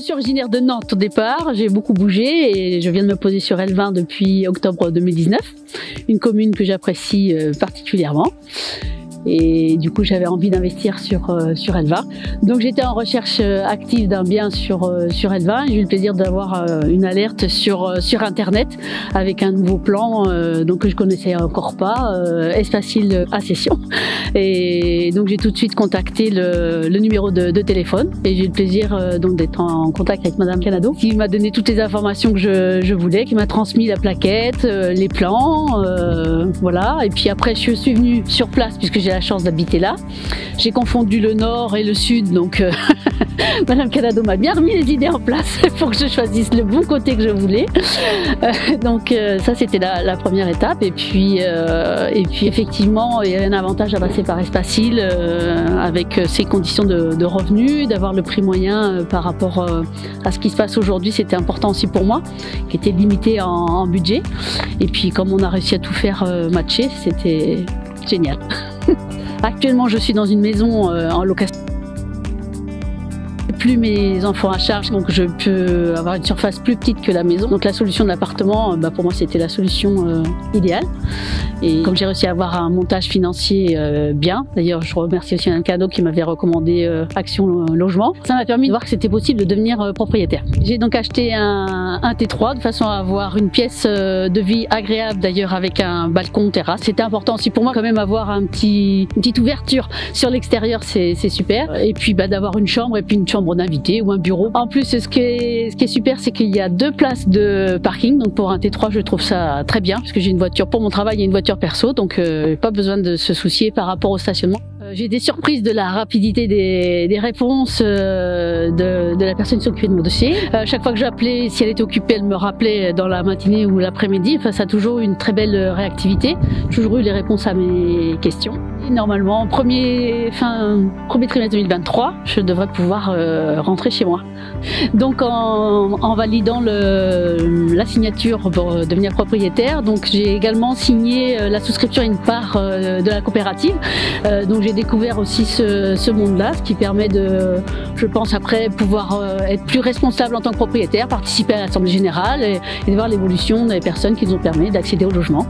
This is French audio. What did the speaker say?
suis originaire de Nantes au départ, j'ai beaucoup bougé et je viens de me poser sur Elvin depuis octobre 2019, une commune que j'apprécie particulièrement. Et du coup, j'avais envie d'investir sur Elvin. Donc, j'étais en recherche active d'un bien sur Elvin. J'ai eu le plaisir d'avoir une alerte sur Internet avec un nouveau plan donc que je connaissais encore pas, Espacil Accession. Et donc, j'ai tout de suite contacté le numéro de téléphone et j'ai eu le plaisir donc d'être en contact avec Madame Canado qui m'a donné toutes les informations que je voulais, qui m'a transmis la plaquette, les plans, voilà. Et puis après, je suis venue sur place puisque j'ai la chance d'habiter là. J'ai confondu le nord et le sud, donc Madame Canado m'a bien remis les idées en place pour que je choisisse le bon côté que je voulais. Donc ça c'était la première étape. Et puis effectivement il y a un avantage à passer par Espacil avec ses conditions de revenus, d'avoir le prix moyen par rapport à ce qui se passe aujourd'hui. C'était important aussi pour moi, qui était limité en budget. Et puis comme on a réussi à tout faire matcher, c'était génial. Actuellement, je suis dans une maison en location. Plus mes enfants à charge, donc je peux avoir une surface plus petite que la maison. Donc la solution de l'appartement, pour moi, c'était la solution idéale. Et comme j'ai réussi à avoir un montage financier bien, d'ailleurs, je remercie aussi Madame Canado qui m'avait recommandé Action Logement. Ça m'a permis de voir que c'était possible de devenir propriétaire. J'ai donc acheté un T3 de façon à avoir une pièce de vie agréable, d'ailleurs avec un balcon terrasse. C'était important aussi pour moi quand même avoir une petite ouverture sur l'extérieur, c'est super. Et puis d'avoir une chambre et puis une chambre d'invité ou un bureau. En plus, ce qui est super, c'est qu'il y a 2 places de parking. Donc pour un T3, je trouve ça très bien parce que j'ai une voiture pour mon travail et une voiture perso, donc pas besoin de se soucier par rapport au stationnement. J'ai été surprise de la rapidité des réponses de la personne qui s'occupait de mon dossier. Chaque fois que j'appelais, si elle était occupée, elle me rappelait dans la matinée ou l'après-midi. Enfin, ça a toujours eu une très belle réactivité. J'ai toujours eu les réponses à mes questions. Et normalement, premier trimestre 2023, je devrais pouvoir rentrer chez moi. Donc en validant la signature pour devenir propriétaire, donc j'ai également signé la souscription à une part de la coopérative. Donc j'ai découvert aussi ce monde-là, ce qui permet de, je pense après, pouvoir être plus responsable en tant que propriétaire, participer à l'Assemblée Générale et de voir l'évolution des personnes qui nous ont permis d'accéder au logement.